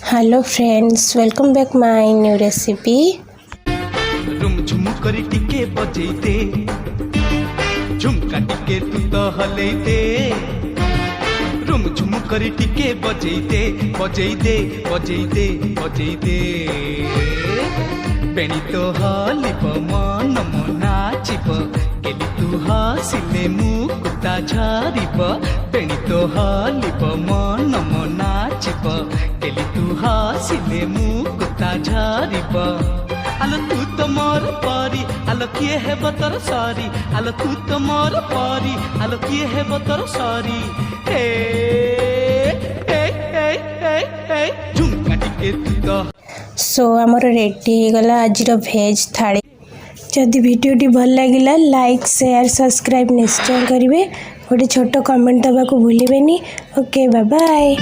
Hello friends, welcome back my new recipe. Room झुम करी टिके बजैते झुमका टिके तू तो हलैते रुम झुम करी टिके बजैते बजैते बजैते बजैते बेणी तो हलिब मन नाचिब केली तू हसिले मुकुता झरिब बेणी तो हलिब मन नाचिब केली तू हसिले मुकुता झरिब आलो तू तो मोर परी आलो किए है बतर सारी आलो तू तो मोर परी आलो किए है बतर सारी हे हे हे हे हे झुमका टिके तू तो सो आमर रेडी गला आज भेज थाली। जदि वीडियोटी भल लगिला लाइक शेयर सब्सक्राइब निश्चय करेंगे। गोटे छोट कमेंट दबा को भूलें। Okay bye bye.